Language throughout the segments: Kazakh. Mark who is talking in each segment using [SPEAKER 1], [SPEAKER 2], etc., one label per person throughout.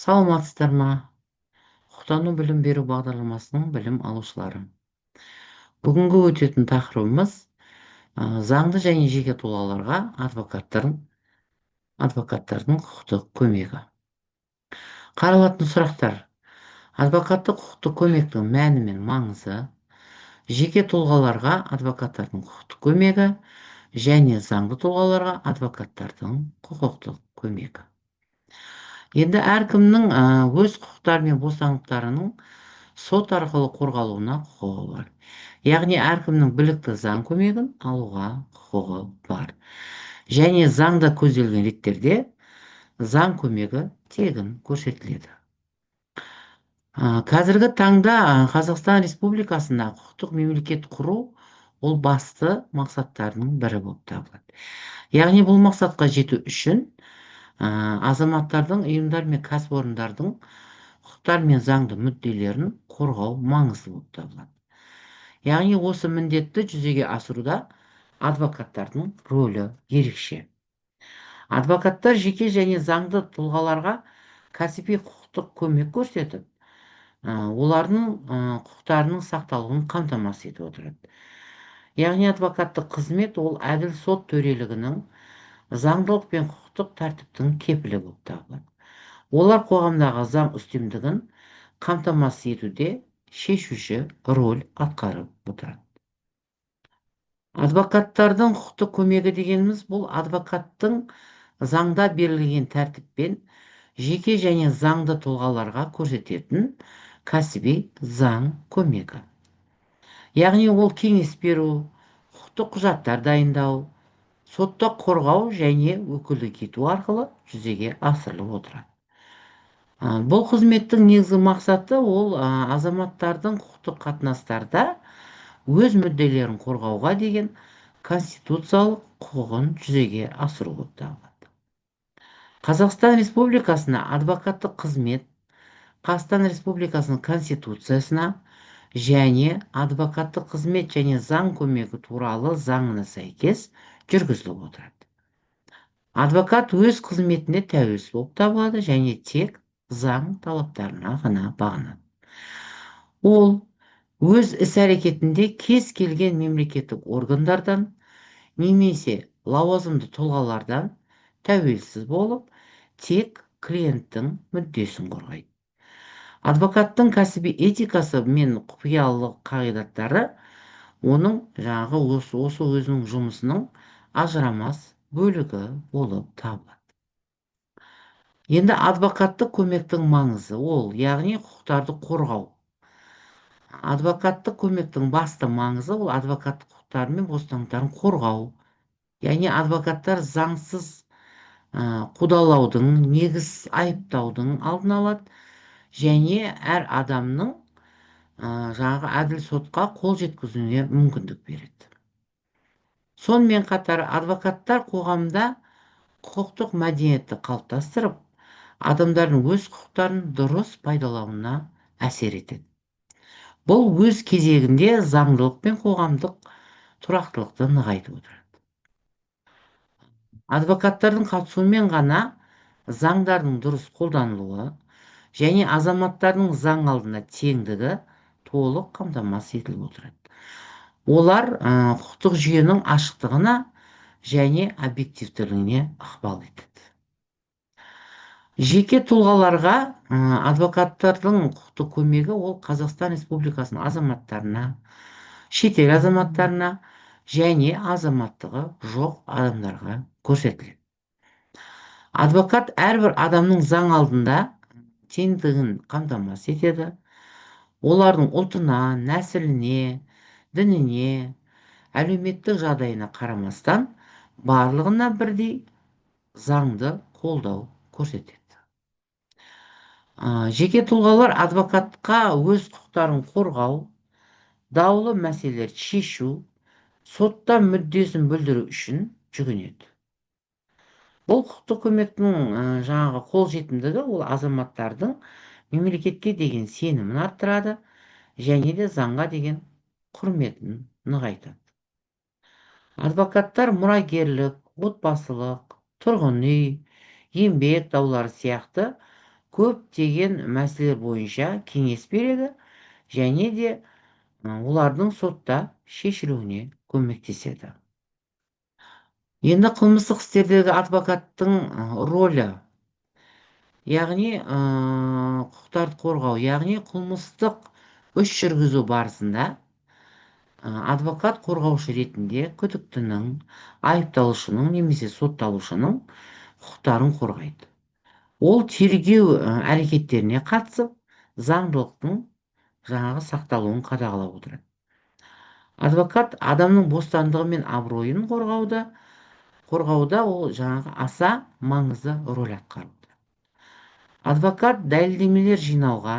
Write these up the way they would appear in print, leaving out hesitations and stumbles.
[SPEAKER 1] Саламатсыздар ма? Құқықтану білім беру бағдарламасының білім алушылары. Бүгінгі өтетін тақырыбымыз заңды және жеке тұлғаларға адвокаттардың құқықтық көмегі. Қаралатын сұрақтар: адвокаттық құқықтық көмектің мәні мен маңызы, жеке тұлғаларға адвокаттардың құқықтық көмегі және заңды тұлғаларға адвокаттардың құқықтық көмегі. Енді әркімнің өз құқықтары мен бостандықтарының сот арқылы қорғалуына құқығы бар. Яғни әркімнің білікті заң көмегін алуға құқығы бар. Және заңда көзделген реттерде заң көмегі тегін көрсетіледі. Қазіргі таңда Қазақстан Республикасында құқықтық мемлекет құру ол басты мақсаттардың бірі болып табылады. Яғни бұл мақсатқа жету үшін азаматтардың, ұйымдар мен кәсіпорындардың құқықтар мен заңды мүдделерін қорғау маңызды болып табылады. Яғни осы міндетті жүзеге асыруда адвокаттардың рөлі ерекше. Адвокаттар жеке және заңды тұлғаларға кәсіби құқықтық көмек көрсетіп, олардың құқықтарының сақталуын қамтамасыз етіп отырады. Яғни адвокаттық қызмет ол әділ сот төрелігінің, заңдылық пен құқықтық тәртіптің кепілі болып табылады. Олар қоғамдағы заң үстемдігін қамтамасыз етуде шешуші роль атқарып отырады. Адвокаттардың құқықтық көмегі дегеніміз бұл адвокаттың заңда берілген тәртіппен жеке және заңды тұлғаларға көрсететін кәсіби заң көмегі. Яғни ол кеңес беру, құқықтық құжаттар дайындау, сотта қорғау және өкілдік ету арқылы жүзеге асырылып отырады. Бұл қызметтің негізгі мақсаты ол азаматтардың құқықтық қатынастарда өз мүдделерін қорғауға деген конституциялық құқығын жүзеге асыру болып табылады. Қазақстан Республикасына адвокаттық қызмет Қазақстан Республикасының Конституциясына және адвокаттық қызмет және заң көмегі туралы заңына сәйкес жүргізіліп отырады. Адвокат өз қызметіне тәуелсіз болып табылады және тек заң талаптарына ғана бағынады. Ол өз іс-әрекетінде кез келген мемлекеттік органдардан немесе лауазымды тұлғалардан тәуелсіз болып, тек клиенттің мүддесін қорғайды. Адвокаттың кәсіби этикасы мен құпиялылық қағидаттары оның осы өзінің жұмысының ажырамас бөлігі болып табылады. Енді адвокаттық көмектің маңызы ол, яғни құқықтарды қорғау. Адвокаттық көмектің басты маңызы ол адвокаттық құқықтары мен бостандықтарын қорғау. Яғни адвокаттар заңсыз қудалаудың, негіз айыптаудың алдын алады және әр адамның әділ сотқа қол жеткізуіне мүмкіндік береді. Сонымен қатар адвокаттар қоғамда құқықтық мәдениетті қалыптастырып, адамдардың өз құқықтарын дұрыс пайдалануына әсер етеді. Бұл өз кезегінде заңдылық пен қоғамдық тұрақтылықты нығайтып отырады. Адвокаттардың қатысуымен ғана заңдардың дұрыс қолданылуы және азаматтардың заң алдында теңдігі толық қамтамасыз етіліп отырады. Олар құқықтық жүйенің ашықтығына және объективтілігіне ықпал етеді. Жеке тұлғаларға адвокаттардың құқықтық көмегі ол Қазақстан Республикасының азаматтарына, шетел азаматтарына және азаматтығы жоқ адамдарға көрсетіледі. Адвокат әрбір адамның заң алдында теңдігін қамтамасыз етеді. Олардың ұлтына, нәсіліне, дініне, әлеуметтік жағдайына қарамастан барлығына бірдей заңды қолдау көрсетеді. Жеке тұлғалар адвокатқа өз құқықтарын қорғау, даулы мәселелерді шешу, сотта мүддесін білдіру үшін жүгінеді. Бұл құқықтық көмектің қолжетімдігі ол азаматтардың мемлекетке деген сенімін арттырады және де заңға деген құрметін нығайтады. Адвокаттар мұрагерлік, отбасылық, тұрғын үй, еңбек даулары сияқты көптеген мәселелер бойынша кеңес береді және де олардың сотта шешілуіне көмектеседі. Енді қылмыстық істердегі адвокаттың рөлі, яғни құқықтарды қорғау, яғни қылмыстық іс жүргізу барысында адвокат қорғаушы ретінде күдіктінің, айыпталушының немесе сотталушының құқықтарын қорғайды. Ол тергеу әрекеттеріне қатысып, заңдылықтың сақталуын қадағалап отырады. Адвокат адамның бостандығы мен абыройын қорғауда ол аса маңызды рөл атқаруда. Адвокат дәлелдемелер жинауға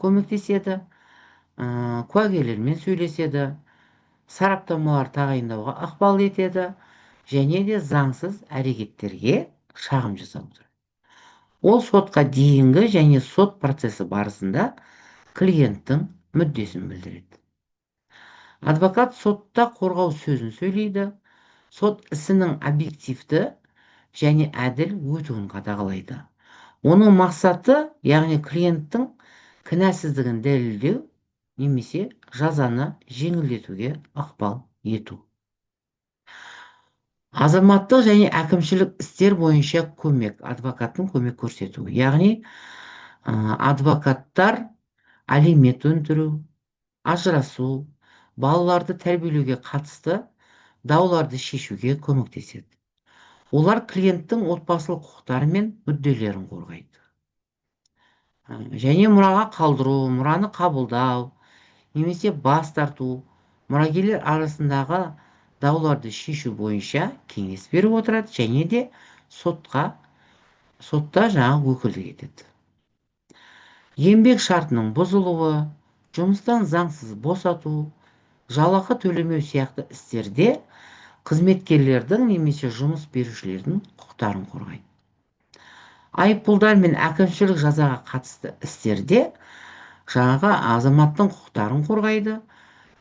[SPEAKER 1] көмектеседі, куәгерлермен сөйлеседі, сараптамалар тағайындауға ықпал етеді және де заңсыз әрекеттерге шағым жасауды. Ол сотқа дейінгі және сот процесі барысында клиенттің мүддесін білдіреді. Адвокат сотта қорғау сөзін сөйлейді, сот ісінің объективті және әділ өтуін қадағалайды. Оның мақсаты, яғни клиенттің кінәсіздігін дәлелдеу немесе жазаны жеңілдетуге ықпал ету. Азаматтық және әкімшілік істер бойынша адвокаттың көмек көрсету. Яғни адвокаттар алимент өндіру, ажырасу, балаларды тәрбиелеуге қатысты дауларды шешуге көмектеседі. Олар клиенттің отбасылық құқықтары мен мүдделерін қорғайды. Және мұраға қалдыру, мұраны қабылдау, немесе бас тарту, мұрагерлер арасындағы дауларды шешу бойынша кеңес беріп отырады және де сотта өкілдік етеді. Еңбек шартының бұзылуы, жұмыстан заңсыз босату, жалақы төлемеу сияқты істерде қызметкерлердің немесе жұмыс берушілердің құқықтарын қорғайды. Айыппұлдар мен әкімшілік жазаға қатысты істерде азаматтың құқықтарын қорғайды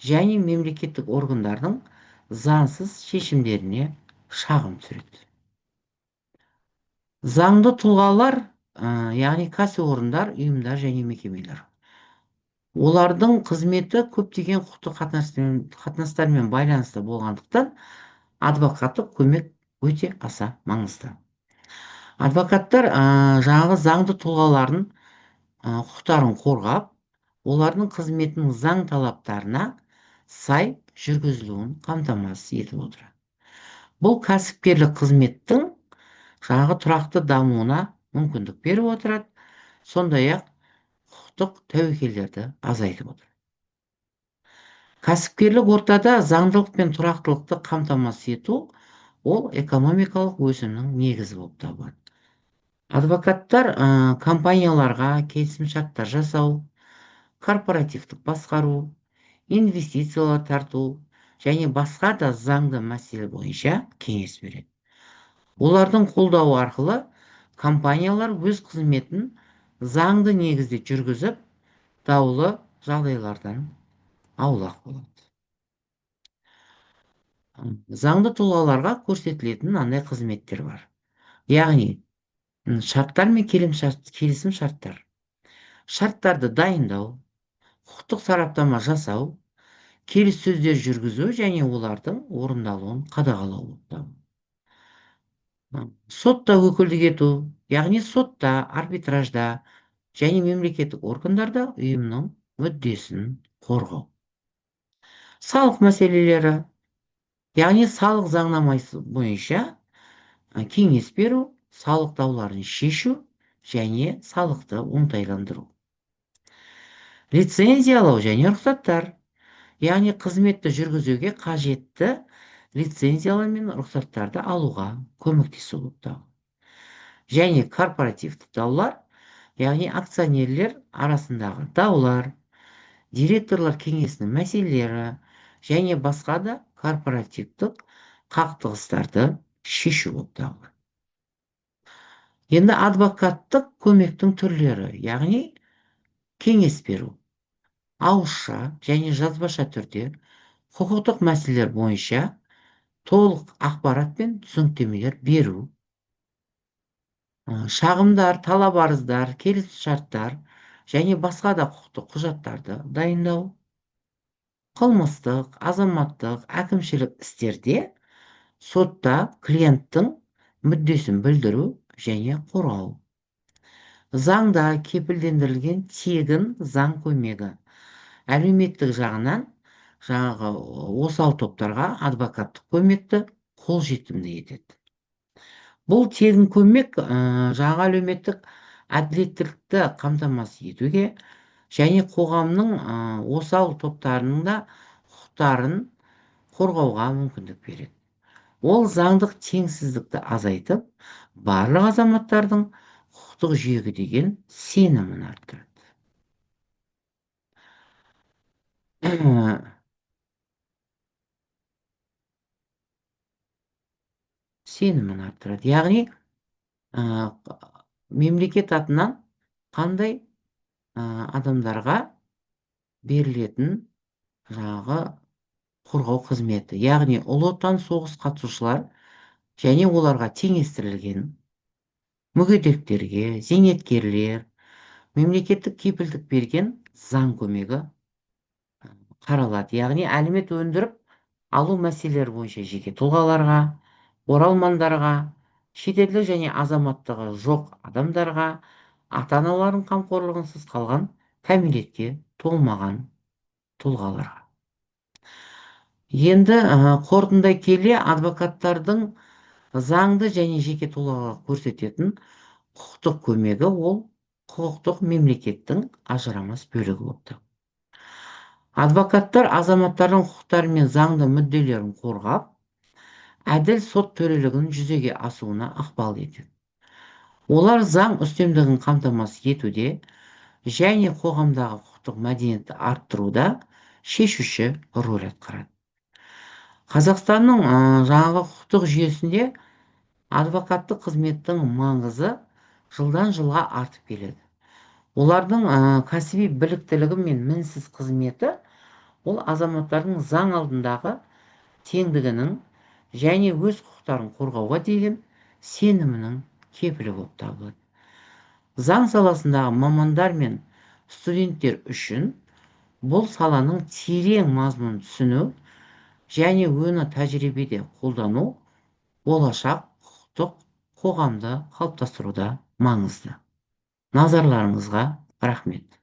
[SPEAKER 1] және мемлекеттік органдардың заңсыз шешімдеріне шағым түсіреді. Заңды тұлғалар, яғни кәсіпорындар, ұйымдар және мекемелер. Олардың қызметі көптеген құқықтық қатынастармен байланысты болғандықтан, адвокаттық көмек өте аса маңызды. Адвокаттар заңды тұлғалардың құқықтарын қорғап, олардың қызметінің заң талаптарына сай жүргізілуін қамтамасыз етіп отырады. Бұл кәсіпкерлік қызметтің тұрақты дамуына мүмкіндік беріп отырады, сондай-ақ құқықтық тәуекелдерді азайтып отыр. Кәсіпкерлік ортада заңдылық пен тұрақтылықты қамтамасыз ету, ол экономикалық өсімнің негізі болып табылады. Адвокаттар компанияларға келісімшарттар жасау, корпоративтік басқару, инвестициялар тарту және басқа да заңды мәселе бойынша кеңес береді. Олардың қолдауы арқылы компаниялар өз қызметін заңды негізде жүргізіп, даулы жағдайлардан аулақ болады. Заңды тұлғаларға көрсетілетін мынандай қызметтер бар. Яғни шарттар мен келісім шарттар, шарттарды дайындау, құқықтық сараптама жасау, келіссөздер жүргізу және олардың орындалуын қадағалау болып табылады. Сотта өкілдік ету, яғни сотта, арбитражда және мемлекеттік органдарда ұйымның мүддесін қорғау. Салық мәселелері, яғни салық заңнамасы бойынша кеңес беру, салық дауларын шешу және салықты оңтайландыру. Лицензиялау және рұқсаттар, яғни қызметті жүргізуге қажетті лицензиялар мен рұқсаттарды алуға көмектесу болып табылады. Және корпоративтік даулар, яғни акционерлер арасындағы даулар, директорлар кеңесінің мәселелері және басқа да корпоративтік қақтығыстарды шешу болып табылады. Енді адвокаттық көмектің түрлері, яғни кеңес беру, ауызша және жазбаша түрде құқықтық мәселелер бойынша, толық ақпарат пен түсініктемелер беру, Шағымдар, талап-арыздар, келісімшарттар және басқа да құқықтық құжаттарды дайындау, қылмыстық, азаматтық, әкімшілік істерде сотта клиенттің мүддесін білдіру және қорғау. Заңда кепілдендірілген тегін заң көмегі. Әлеуметтік жағынан жаңағы осал топтарға адвокаттық көмекті қолжетімді етеді. Бұл тегін көмек жаңағы әлеуметтік әділеттілікті қамтамасыз етуге және қоғамның осал топтарының да құқықтарын қорғауға мүмкіндік береді. Ол заңдық теңсіздікті азайтып, барлық азаматтардың құқықтық жүйеге деген сенімін арттырады. Сенімін арттырады. Яғни ә, мемлекет атынан қандай адамдарға берілетін жаңағы қорғау қызметі. Яғни ұлы отан соғыс қатысушылар және оларға теңестірілген мүгедектерге, зейнеткерлер, мемлекеттік кепілдік берген заң көмегі қаралады. Яғни алимент өндіріп алу мәселелері бойынша жеке тұлғаларға, оралмандарға, шетелдік және азаматтығы жоқ адамдарға, ата-аналарының қамқорлығынсыз қалған кәмелетке толмаған тұлғаларға. Енді қорытындай келе адвокаттардың заңды және жеке тұлғаға көрсететін құқықтық көмегі ол құқықтық мемлекеттің ажырамас бөлігі болып табылады. Адвокаттар азаматтардың құқықтары мен заңды мүдделерін қорғап, әділ сот төрелігінің жүзеге асуына ықпал етеді. Олар заң үстемдігін қамтамасыз етуде және қоғамдағы құқықтық мәдениетті арттыруда шешуші рөл атқарады. Қазақстанның жаңағы құқықтық жүйесінде адвокаттық қызметтің маңызы жылдан жылға артып келеді. Олардың кәсіби біліктілігі мен мінсіз қызметі ол азаматтардың заң алдындағы теңдігінің және өз құқықтарын қорғауға деген сенімінің кепілі болып табылады. Заң саласындағы мамандар мен студенттер үшін бұл саланың терең мазмұнын түсіну және оны тәжірибеде қолдану болашақ құқықтық қоғамды қалыптастыруда маңызды. Назарларыңызға рахмет.